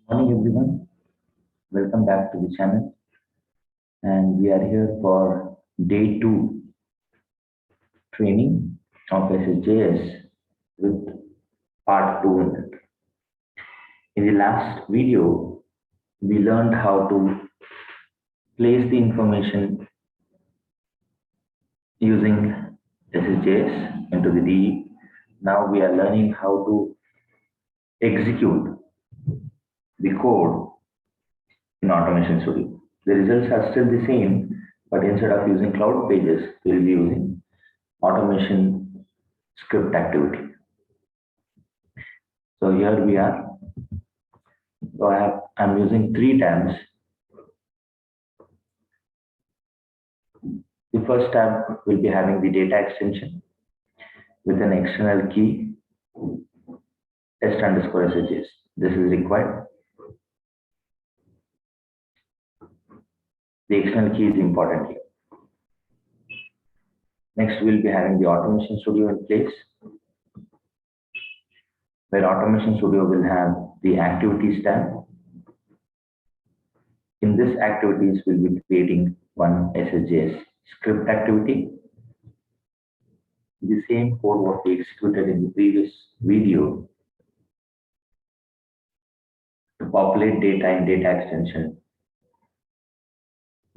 Morning everyone, welcome back to the channel, and we are here for day 2 training of SSJS with part 2 in it. In the last video, we learned how to place the information using SSJS into the DE. Now we are learning how to execute the code in Automation Studio. The results are still the same, but instead of using cloud pages, we will be using automation script activity. So here we are. So I'm using 3 tabs. The first tab will be having the data extension with an external key test_SSJS. This is required. The external key is important here. Next, we'll be having the Automation Studio in place, where Automation Studio will have the Activities tab. In this activities, we'll be creating one SSJS script activity. The same code what we executed in the previous video to populate data in data extension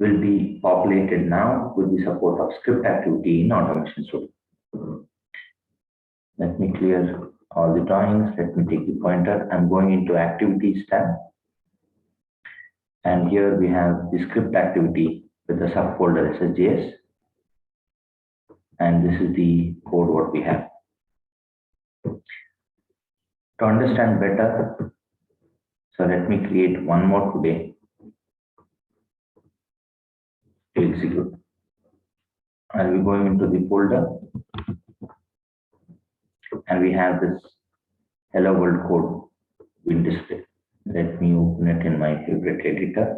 will be populated now with the support of script activity in Automation Studio. Let me clear all the drawings. Let me take the pointer. I'm going into Activities tab. And here we have the script activity with the subfolder SSJS. And this is the code what we have. To understand better, so let me create one more today to execute. I'll be going into the folder, and we have this hello world code will display. Let me open it in my favorite editor.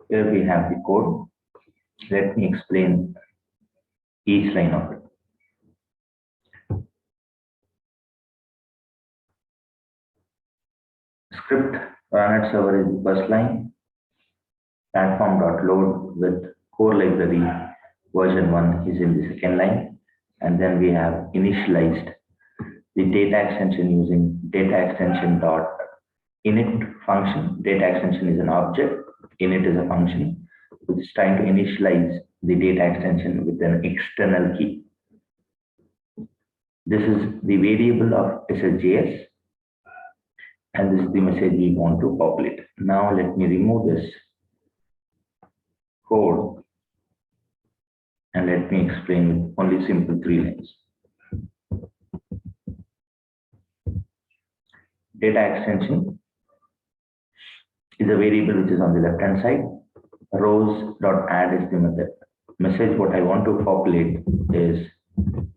Here we have the code. Let me explain each line of it. Script run at server is the first line. Platform.load with core library version 1 is in the second line. And then we have initialized the data extension using data extension.init function. Data extension is an object. Init is a function which is trying to initialize the data extension with an external key. This is the variable of SSJS, and this is the message we want to populate. Now let me remove this code and let me explain with only simple 3 lines. Data extension is a variable which is on the left hand side. Rows.add is the method. Message what I want to populate is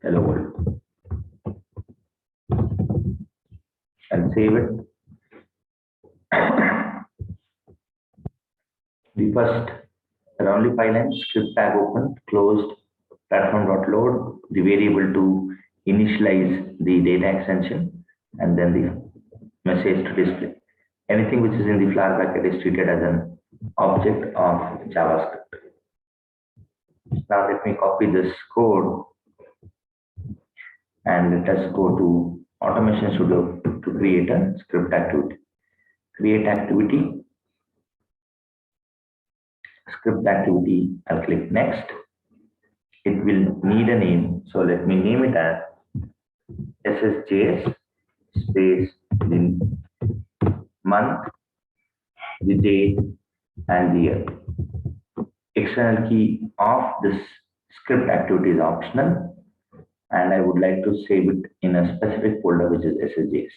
hello world. I'll save it. The first, there are only 5 lines. Script tag opened, closed, platform.load, the variable to initialize the data extension, and then the message to display. Anything which is in the flower bracket is treated as an object of JavaScript. Now let me copy this code and let us go to Automation Studio to create a script activity. Create activity, script activity, I'll click next. It will need a name, so let me name it as SSJS space the month, the day, and the year. External key of this script activity is optional, and I would like to save it in a specific folder which is SSJS.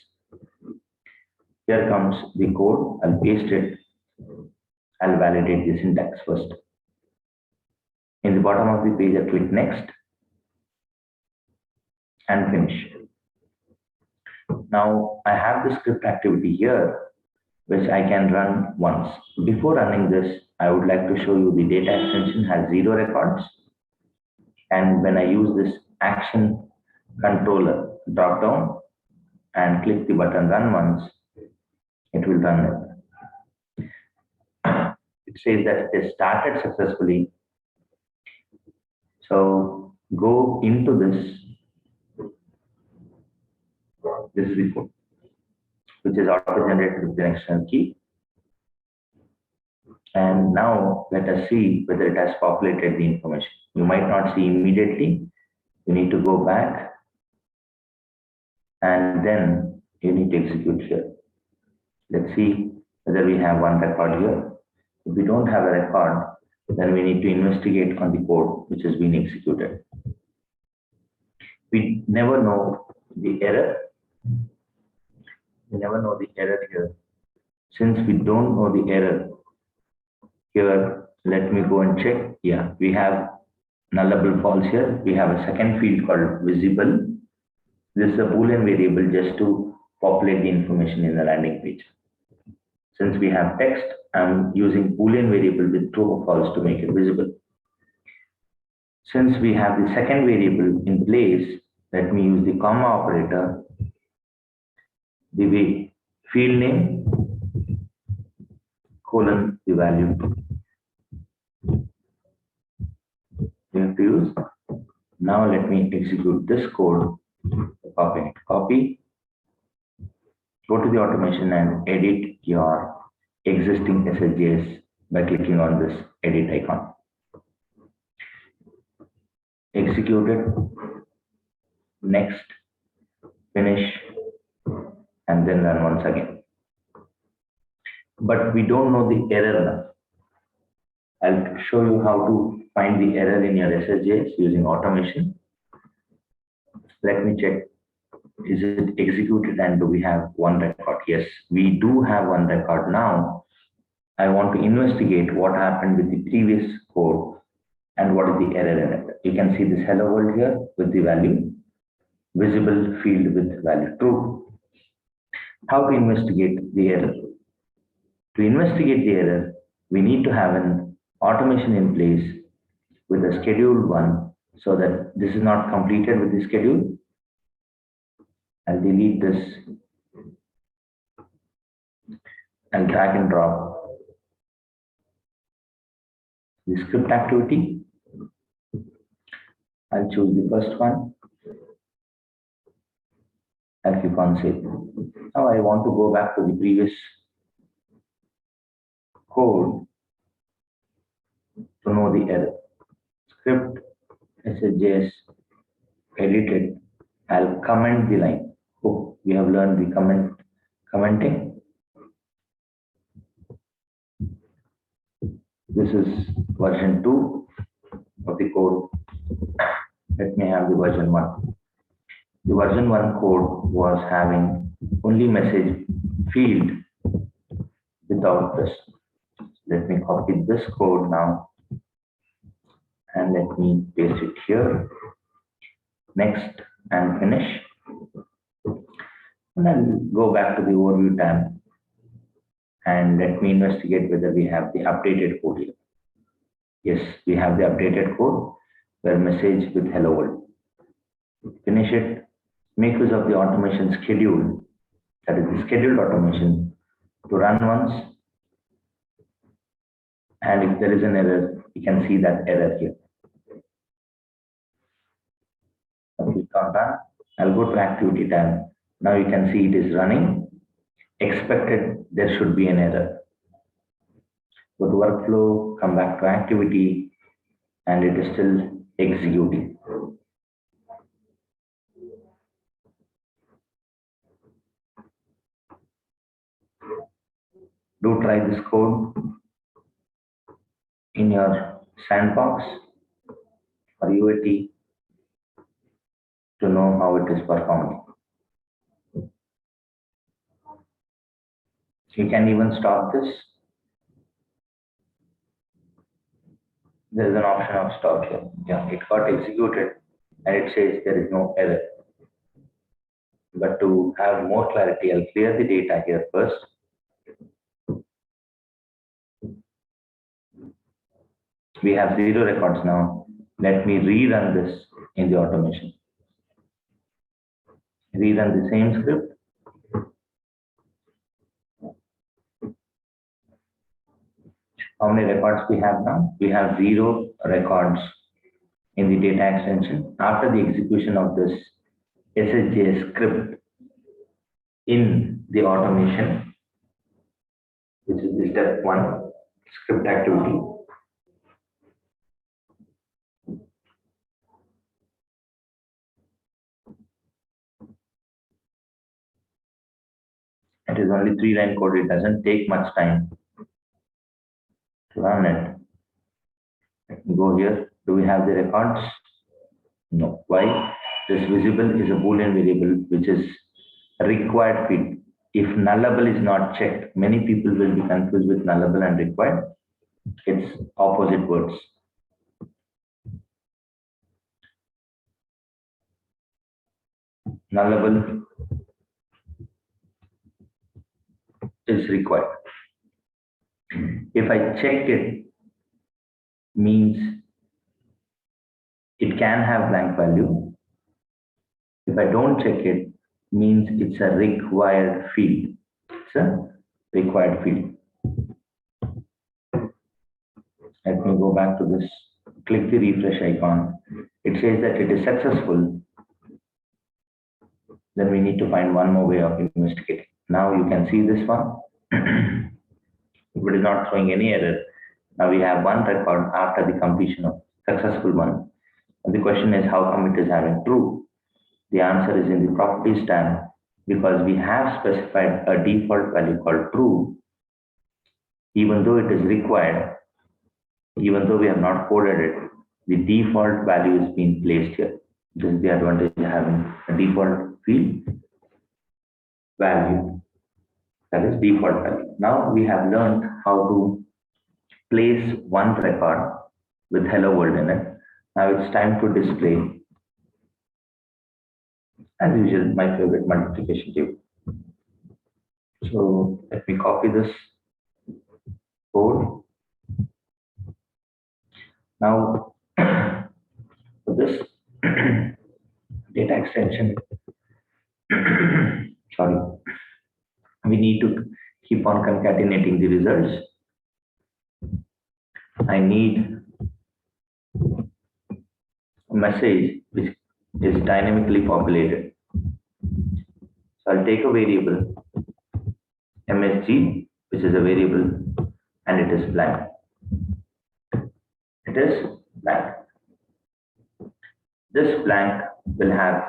Here comes the code. I'll paste it. I'll validate the syntax first. In the bottom of the page, I click next and finish. Now I have the script activity here, which I can run once. Before running this, I would like to show you the data extension has 0 records. And when I use this action controller drop down and click the button run once, it will run it. It says that it started successfully. So go into this report, which is auto-generated with the external key. And now let us see whether it has populated the information. You might not see immediately. You need to go back and then you need to execute here. Let's see whether we have one record here. If we don't have a record, then we need to investigate on the code which has been executed. We never know the error. We never know the error here. Since we don't know the error here, let me go and check. Yeah, we have nullable false here. We have a second field called visible. This is a Boolean variable just to populate the information in the landing page. Since we have text, I'm using Boolean variable with true or false to make it visible. Since we have the second variable in place, let me use the comma operator. The field name colon the value. We have to use. Now let me execute this code. Copy it. Copy. Go to the automation and edit your existing SSJS by clicking on this edit icon. Execute it. Next. Finish. And then run once again. But we don't know the error now. I'll show you how to find the error in your SSJS using automation. Let me check. Is it executed and do we have one record? Yes, we do have one record now. I want to investigate what happened with the previous code and what is the error in it. You can see this hello world here with the value, visible field with value true. How to investigate the error? To investigate the error, we need to have an automation in place with a scheduled one so that this is not completed with the schedule. I'll delete this. I'll drag and drop the script activity. I'll choose the first one. I'll click on save. Now I want to go back to the previous code to know the error. Script SSJS edited. I'll comment the line. Oh, we have learned the commenting. This is version 2 of the code. Let me have the version 1. The version 1 code was having only message field without this. Let me copy this code now and let me paste it here. Next and finish. And then go back to the overview tab and let me investigate whether we have the updated code here. Yes, we have the updated code where message with hello world. Finish it. Make use of the automation schedule, that is the scheduled automation, to run once. And if there is an error, you can see that error here. I'll click on run. I'll go to activity tab. Now you can see it is running. Expected there should be an error. Go to workflow, come back to activity, and it is still executing. Do try this code in your sandbox or UAT to know how it is performing. You can even stop this. There is an option of stop here. Yeah, it got executed and it says there is no error. But to have more clarity, I'll clear the data here first. We have 0 records now. Let me rerun this in the automation. Rerun the same script. How many records we have now? We have 0 records in the data extension. After the execution of this SSJS script in the automation, which is the step 1 script activity, it is only 3-line code. It doesn't take much time to run it. Let me go here. Do we have the records? No. Why? This visible is a Boolean variable which is required field. If nullable is not checked, many people will be confused with nullable and required. It's opposite words. Nullable is required. If I check it, means it can have blank value. If I don't check it, means it's a required field. It's a required field. Let me go back to this. Click the refresh icon. It says that it is successful. Then we need to find one more way of investigating. Now you can see this one. If it is not showing any error, now we have one record after the completion of successful one. And the question is, how come it is having true? The answer is in the properties tab, because we have specified a default value called true. Even though it is required, even though we have not coded it, the default value is being placed here. This is the advantage of having a default field value, that is default value. Now we have learned how to place one record with hello world in it. Now it's time to display, as usual, my favorite multiplication table. So let me copy this code. Now for this data extension, sorry, we need to keep on concatenating the results. I need a message which is dynamically populated. So I'll take a variable MSG, which is a variable, and it is blank. It is blank. This blank will have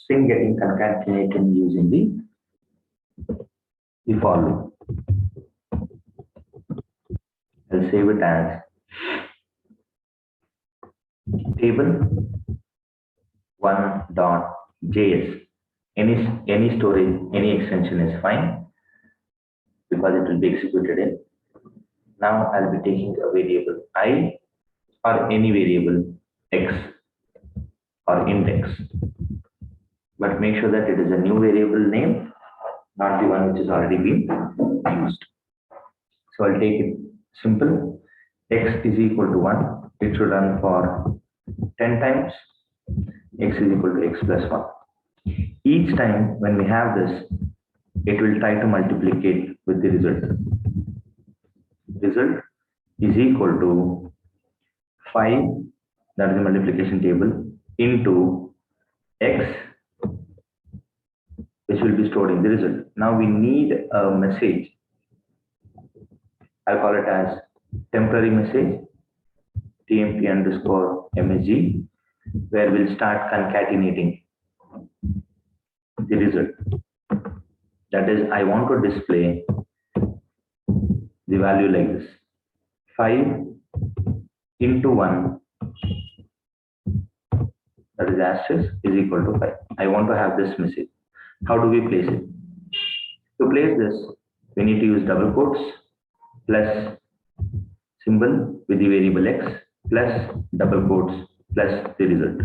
string getting concatenated using the for loop. I'll save it as table 1.js. Any storage, any extension is fine, because it will be executed in. Now I'll be taking a variable I or any variable x or index, but make sure that it is a new variable name, not the one which has already been used. So I'll take it simple. X is equal to 1. It should run for 10 times. X is equal to x plus 1. Each time when we have this, it will try to multiplicate with the result. Result is equal to 5, that is the multiplication table, into x, which will be stored in the result. Now we need a message. I'll call it as temporary message, tmp underscore msg, where we'll start concatenating the result. That is, I want to display the value like this: 5 into 1, that is asterisk, is equal to 5. I want to have this message. How do we place it? To place this, we need to use double quotes plus symbol with the variable x plus double quotes plus the result.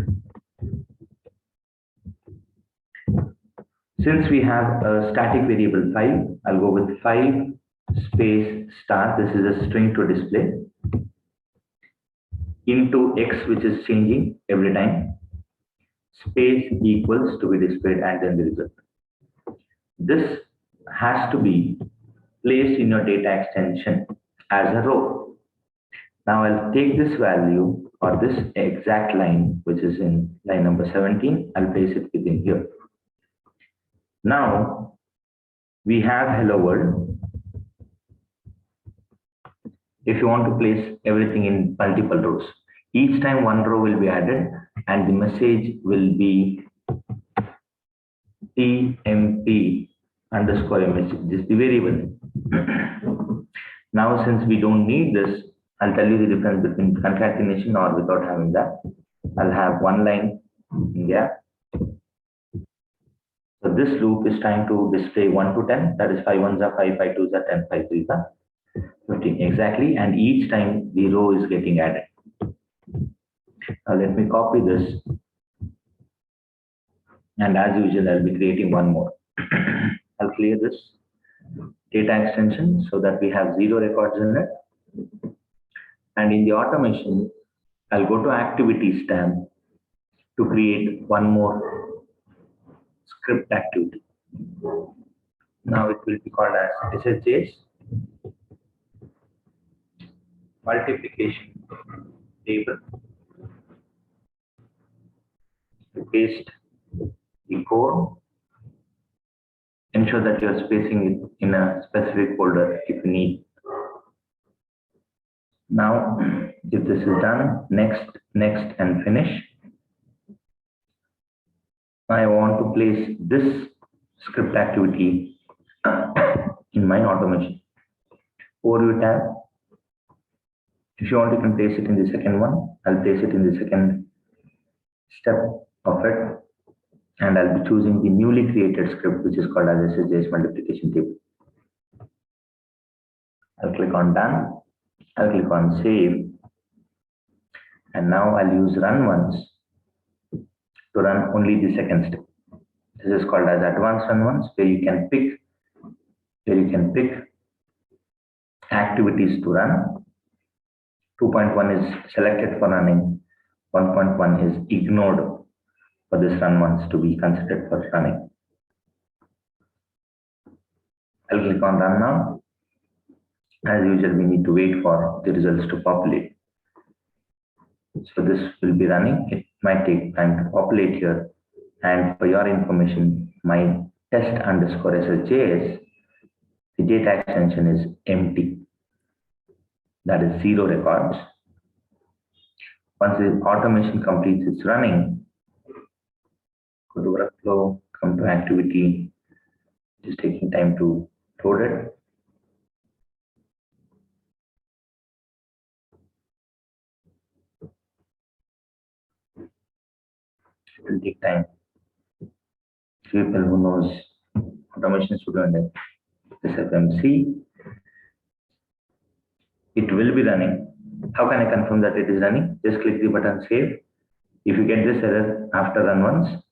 Since we have a static variable 5, I'll go with 5 space star. This is a string to display, into x, which is changing every time. space equals to be displayed and then the result. This has to be placed in your data extension as a row. Now I'll take this value or this exact line, which is in line number 17, I'll place it within here. Now we have hello world. If you want to place everything in multiple rows, each time one row will be added and the message will be tmp underscore image. This is the variable. Now since we don't need this, I'll tell you the difference between concatenation or without having that. I'll have one line in there. So this loop is trying to display 1 to 10, that is 5 ones are 5, 5 twos are 10, 5 threes are 15 exactly, and each time the row is getting added. Now let me copy this, and as usual I'll be creating one more. I'll clear this data extension so that we have 0 records in it, and in the automation I'll go to activities tab to create one more script activity. Now it will be called as SSJS multiplication table. Paste the code. Ensure that you are spacing it in a specific folder if you need. Now, if this is done, next, and finish. I want to place this script activity in my automation. Overview tab. If you want, you can place it in the second one. I'll place it in the second step of it, and I'll be choosing the newly created script, which is called as SSJS multiplication table. I'll click on done. I'll click on save, and now I'll use run once to run only the second step. This is called as advanced run once, where you can pick activities to run. 2.1 is selected for running. 1.1 is ignored for this run once to be considered for running. I'll click on run now. As usual, we need to wait for the results to populate. So this will be running. It might take time to populate here. And for your information, my test underscore SSJS, the data extension is empty. That is 0 records. Once the automation completes its running, go to workflow, come to activity. Just taking time to load it. It will take time. People who knows automation student SFMC, it will be running. How can I confirm that it is running? Just click the button save. If you get this error after run once,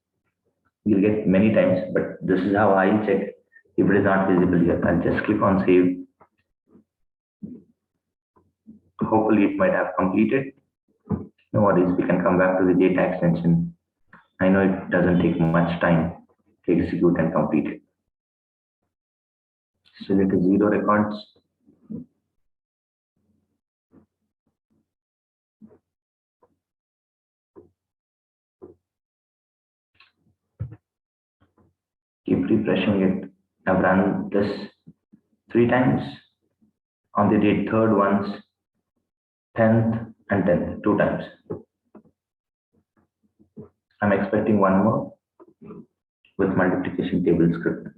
you'll get many times, but this is how I check if it is not visible here. I'll just click on save. Hopefully it might have completed. No worries, we can come back to the data extension. I know it doesn't take much time to execute and complete it. Still it is 0 records. Keep refreshing it. I've run this 3 times. On the date 3rd once, 10th and 10th, 2 times. I'm expecting one more with multiplication table script.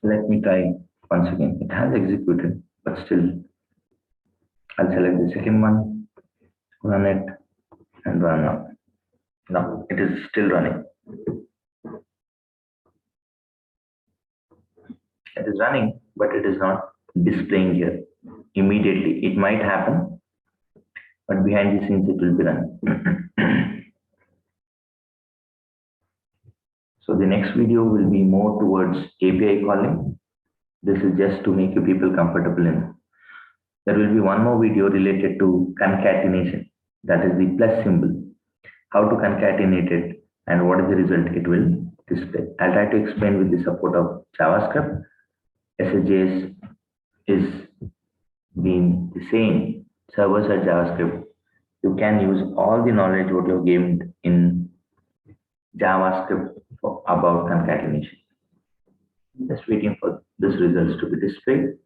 Let me try once again. It has executed, but still I'll select the second one, run it, and run now. Now it is still running. It is running, but it is not displaying here immediately. It might happen, but behind the scenes it will be running. So the next video will be more towards API calling This is just to make you people comfortable in. There will be one more video related to concatenation. That is the plus symbol. How to concatenate it and what is the result it will display. I'll try to explain with the support of JavaScript. SSJS is being the same server-side JavaScript. You can use all the knowledge what you have gained in JavaScript about concatenation. Just waiting for this results to be displayed.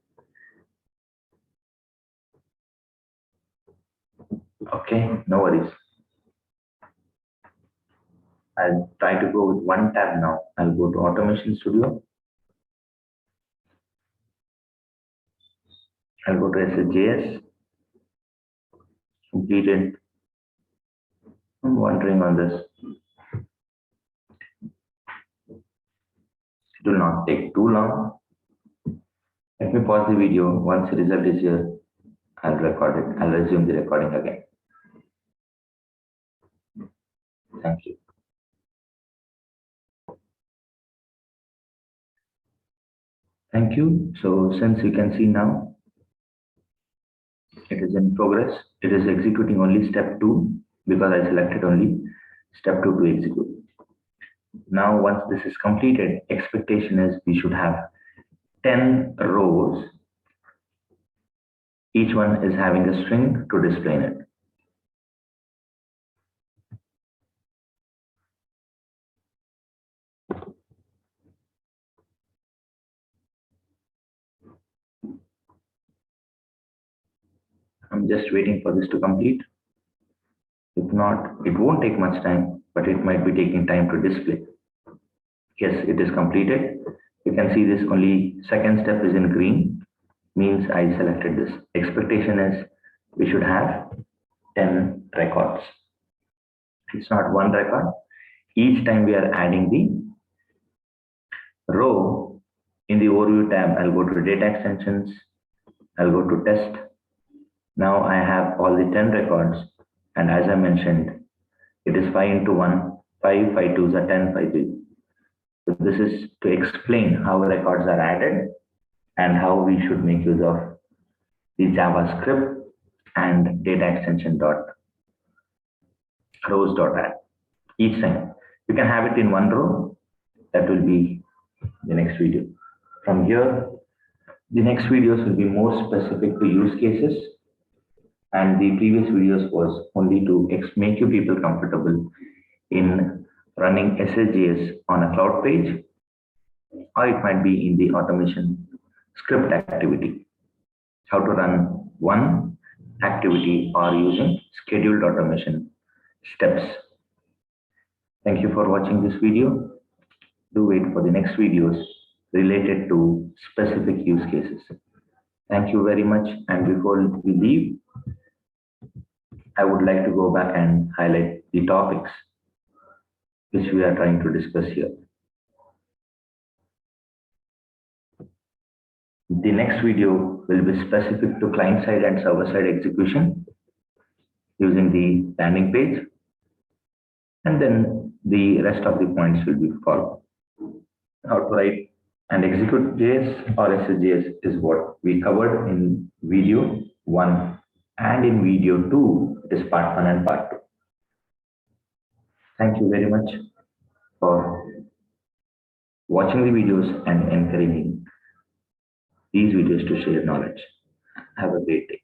Okay, no worries. I'll try to go with one tab now. I'll go to Automation Studio. I'll go to SSJS. Completed. I'm wondering on this. It will not take too long. Let me pause the video. Once the result is here, I'll record it. I'll resume the recording again. Thank you. Thank you. So since you can see now, it is in progress. It is executing only step 2 because I selected only step 2 to execute. Now, once this is completed, expectation is we should have 10 rows. Each one is having a string to display in it. I'm just waiting for this to complete. If not, it won't take much time, but it might be taking time to display. Yes, it is completed. You can see this only second step is in green, means I selected this. Expectation is we should have 10 records. It's not one record. Each time we are adding the row in the overview tab, I'll go to data extensions. I'll go to test. Now I have all the 10 records. And as I mentioned, it is 5 into 1, 5, 5 2s are 10, 5 3. So this is to explain how records are added and how we should make use of the JavaScript and data extension rows.add. Each time you can have it in one row. That will be the next video. From here, the next videos will be more specific to use cases, and the previous videos was only to make you people comfortable in running SSJS on a cloud page, or it might be in the automation script activity. How to run one activity or using scheduled automation steps. Thank you for watching this video. Do wait for the next videos related to specific use cases. Thank you very much. And before we leave, I would like to go back and highlight the topics which we are trying to discuss here. The next video will be specific to client-side and server-side execution using the landing page, and then the rest of the points will be followed. How to write and execute JS or SSJS is what we covered in video 1, and in video 2 it is part 1 and part 2. Thank you very much for watching the videos and encouraging these videos to share knowledge. Have a great day.